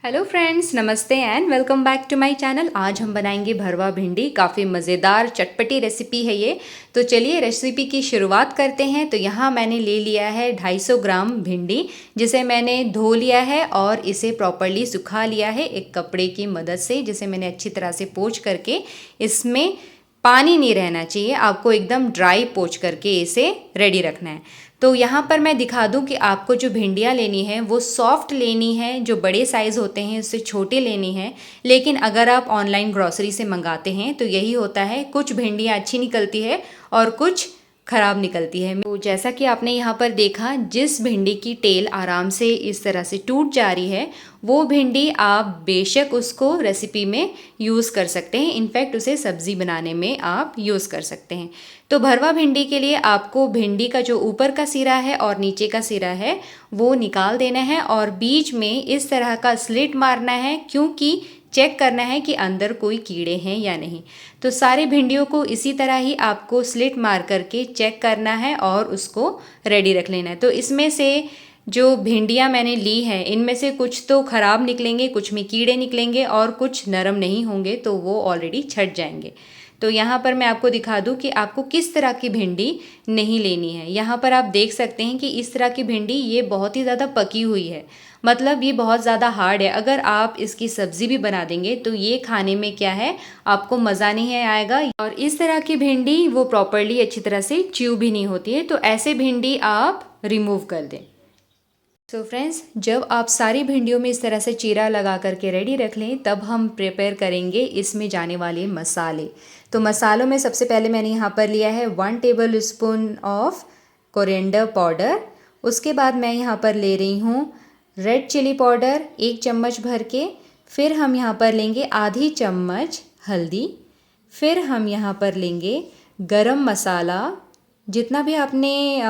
Hello friends, नमस्ते and welcome back to my channel. आज हम बनाएंगे भरवा भिंडी। काफ़ी मज़ेदार चटपटी रेसिपी है ये। तो चलिए रेसिपी की शुरुआत करते हैं। तो यहाँ मैंने ले लिया है 250 ग्राम भिंडी, जिसे मैंने धो लिया है और इसे प्रॉपरली सुखा लिया है एक कपड़े की मदद से, जिसे मैंने अच्छी तरह से पोंछ करके, इसमें पानी नहीं रहना चाहिए, आपको एकदम ड्राई पोंछ करके इसे रेडी रखना है। तो यहाँ पर मैं दिखा दूँ कि आपको जो भिंडियाँ लेनी है वो सॉफ्ट लेनी है, जो बड़े साइज़ होते हैं उससे छोटे लेनी है। लेकिन अगर आप ऑनलाइन ग्रॉसरी से मंगाते हैं तो यही होता है, कुछ भिंडियाँ अच्छी निकलती है और कुछ ख़राब निकलती है। तो जैसा कि आपने यहाँ पर देखा, जिस भिंडी की टेल आराम से इस तरह से टूट जा रही है वो भिंडी आप बेशक उसको रेसिपी में यूज़ कर सकते हैं। इनफैक्ट उसे सब्ज़ी बनाने में आप यूज़ कर सकते हैं। तो भरवा भिंडी के लिए आपको भिंडी का जो ऊपर का सिरा है और नीचे का सिरा है वो निकाल देना है और बीच में इस तरह का स्लिट मारना है, क्योंकि चेक करना है कि अंदर कोई कीड़े हैं या नहीं। तो सारी भिंडियों को इसी तरह ही आपको स्लिट मार करके चेक करना है और उसको रेडी रख लेना है। तो इसमें से जो भिंडियाँ मैंने ली हैं इनमें से कुछ तो ख़राब निकलेंगे, कुछ में कीड़े निकलेंगे और कुछ नरम नहीं होंगे, तो वो ऑलरेडी छट जाएंगे। तो यहाँ पर मैं आपको दिखा दूँ कि आपको किस तरह की भिंडी नहीं लेनी है। यहाँ पर आप देख सकते हैं कि इस तरह की भिंडी ये बहुत ही ज़्यादा पकी हुई है, मतलब ये बहुत ज़्यादा हार्ड है। अगर आप इसकी सब्ज़ी भी बना देंगे तो ये खाने में क्या है, आपको मज़ा नहीं आएगा। और इस तरह की भिंडी वो प्रॉपरली अच्छी तरह से च्यू भी नहीं होती है, तो ऐसे भिंडी आप रिमूव कर दें। तो फ्रेंड्स, जब आप सारी भिंडियों में इस तरह से चीरा लगा करके रेडी रख लें, तब हम प्रिपेयर करेंगे इसमें जाने वाले मसाले। तो मसालों में सबसे पहले मैंने यहाँ पर लिया है 1 table spoon of coriander powder. उसके बाद मैं यहाँ पर ले रही हूँ रेड चिली पाउडर 1 चम्मच भर के। फिर हम यहाँ पर लेंगे आधी चम्मच हल्दी। फिर हम यहाँ पर लेंगे गरम मसाला, जितना भी आपने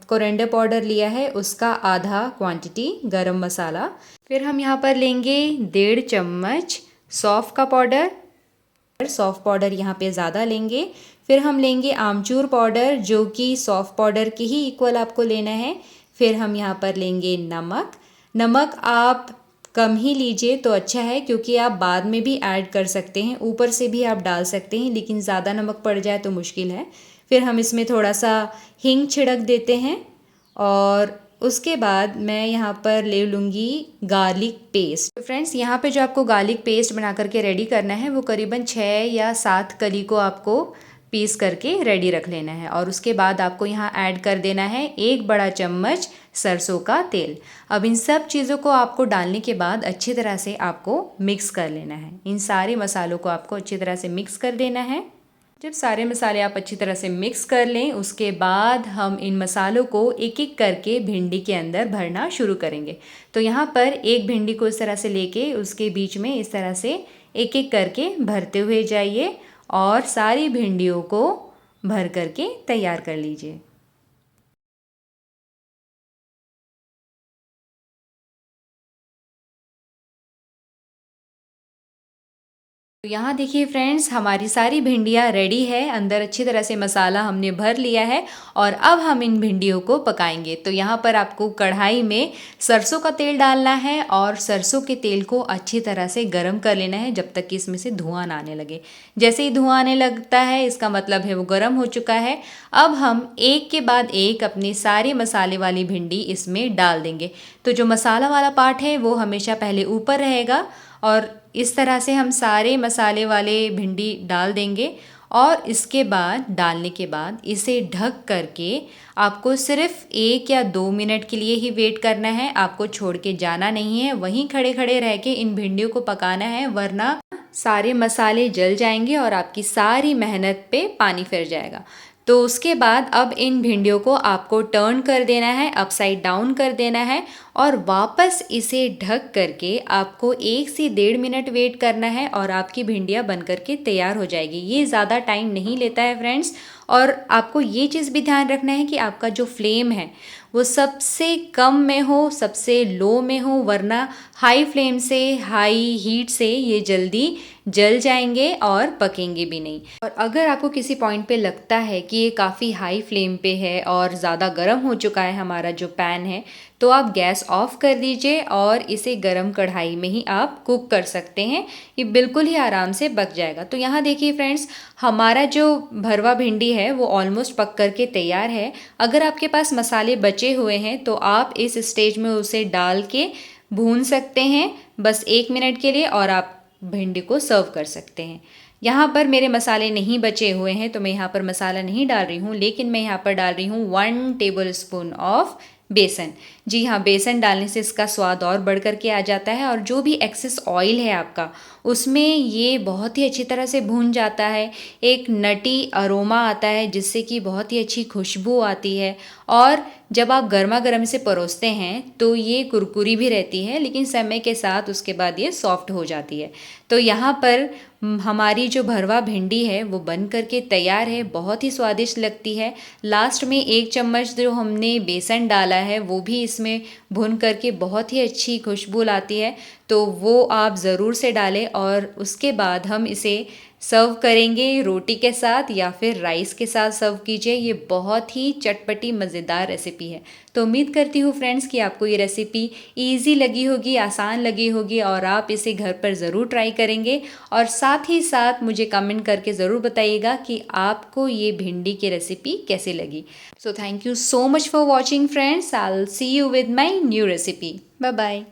कोरिएंडर पाउडर लिया है उसका आधा क्वांटिटी गरम मसाला। फिर हम यहाँ पर लेंगे 1.5 चम्मच सौंफ का पाउडर, सौंफ पाउडर यहाँ पे ज़्यादा लेंगे। फिर हम लेंगे आमचूर पाउडर, जो कि सौंफ पाउडर के ही इक्वल आपको लेना है। फिर हम यहाँ पर लेंगे नमक। नमक आप कम ही लीजिए तो अच्छा है, क्योंकि आप बाद में भी ऐड कर सकते हैं, ऊपर से भी आप डाल सकते हैं, लेकिन ज़्यादा नमक पड़ जाए तो मुश्किल है। फिर हम इसमें थोड़ा सा हींग छिड़क देते हैं और उसके बाद मैं यहाँ पर ले लूँगी गार्लिक पेस्ट। तो फ्रेंड्स, यहाँ पे जो आपको गार्लिक पेस्ट बना करके रेडी करना है वो करीबन 6 या 7 कली को आपको पीस करके रेडी रख लेना है। और उसके बाद आपको यहाँ ऐड कर देना है 1 बड़ा चम्मच सरसों का तेल। अब इन सब चीज़ों को आपको डालने के बाद अच्छी तरह से आपको मिक्स कर लेना है। इन सारे मसालों को आपको अच्छी तरह से मिक्स कर देना है। जब सारे मसाले आप अच्छी तरह से मिक्स कर लें, उसके बाद हम इन मसालों को एक एक करके भिंडी के अंदर भरना शुरू करेंगे। तो यहाँ पर एक भिंडी को इस तरह से लेके उसके बीच में इस तरह से एक एक करके भरते हुए जाइए और सारी भिंडियों को भर करके तैयार कर लीजिए। तो यहाँ देखिए फ्रेंड्स, हमारी सारी भिंडियाँ रेडी है, अंदर अच्छी तरह से मसाला हमने भर लिया है और अब हम इन भिंडियों को पकाएंगे। तो यहाँ पर आपको कढ़ाई में सरसों का तेल डालना है और सरसों के तेल को अच्छी तरह से गर्म कर लेना है, जब तक कि इसमें से धुआं ना आने लगे। जैसे ही धुआं आने लगता है इसका मतलब है वो गर्म हो चुका है। अब हम एक के बाद एक अपनी सारी मसाले वाली भिंडी इसमें डाल देंगे। तो जो मसाला वाला पार्ट है वो हमेशा पहले ऊपर रहेगा और इस तरह से हम सारे मसाले वाले भिंडी डाल देंगे। और इसके बाद डालने के बाद इसे ढक करके आपको सिर्फ 1 या 2 मिनट के लिए ही वेट करना है, आपको छोड़ के जाना नहीं है। वहीं खड़े खड़े रह के इन भिंडियों को पकाना है, वरना सारे मसाले जल जाएंगे और आपकी सारी मेहनत पे पानी फिर जाएगा। तो उसके बाद अब इन भिंडियों को आपको टर्न कर देना है, अपसाइड डाउन कर देना है और वापस इसे ढक करके आपको 1 से 1.5 मिनट वेट करना है और आपकी भिंडियाँ बन करके तैयार हो जाएगी। ये ज़्यादा टाइम नहीं लेता है फ्रेंड्स। और आपको ये चीज़ भी ध्यान रखना है कि आपका जो फ्लेम है वो सबसे कम में हो, सबसे लो में हो, वरना हाई फ्लेम से, हाई हीट से ये जल्दी जल जाएंगे और पकेंगे भी नहीं। और अगर आपको किसी पॉइंट पे लगता है कि ये काफ़ी हाई फ्लेम पे है और ज़्यादा गर्म हो चुका है हमारा जो पैन है, तो आप गैस ऑफ कर दीजिए और इसे गरम कढ़ाई में ही आप कुक कर सकते हैं। ये बिल्कुल ही आराम से पक जाएगा। तो यहाँ देखिए फ्रेंड्स, हमारा जो भरवा भिंडी है वो ऑलमोस्ट पक करके तैयार है। अगर आपके पास मसाले बचे हुए हैं तो आप इस स्टेज में उसे डाल के भून सकते हैं बस 1 मिनट के लिए, और आप भिंडी को सर्व कर सकते हैं। यहाँ पर मेरे मसाले नहीं बचे हुए हैं तो मैं यहाँ पर मसाला नहीं डाल रही हूँ, लेकिन मैं यहाँ पर डाल रही हूँ 1 टेबल स्पून ऑफ बेसन। जी हाँ, बेसन डालने से इसका स्वाद और बढ़ कर के आ जाता है, और जो भी एक्सेस ऑयल है आपका उसमें ये बहुत ही अच्छी तरह से भून जाता है। एक नटी अरोमा आता है जिससे कि बहुत ही अच्छी खुशबू आती है, और जब आप गर्मा गर्म से परोसते हैं तो ये कुरकुरी भी रहती है, लेकिन समय के साथ उसके बाद ये सॉफ्ट हो जाती है। तो यहाँ पर हमारी जो भरवा भिंडी है वो बन करके तैयार है, बहुत ही स्वादिष्ट लगती है। लास्ट में 1 चम्मच जो हमने बेसन डाला है वो भी इसमें भून करके बहुत ही अच्छी खुशबू लाती है, तो वो आप ज़रूर से डालें। और उसके बाद हम इसे सर्व करेंगे रोटी के साथ या फिर राइस के साथ सर्व कीजिए। ये बहुत ही चटपटी मज़ेदार रेसिपी है। तो उम्मीद करती हूँ फ्रेंड्स कि आपको ये रेसिपी इजी लगी होगी, आसान लगी होगी, और आप इसे घर पर ज़रूर ट्राई करेंगे। और साथ ही साथ मुझे कमेंट करके ज़रूर बताइएगा कि आपको ये भिंडी की रेसिपी कैसी लगी। So thank you so much for watching friends. I will see you with my new recipe. Bye bye.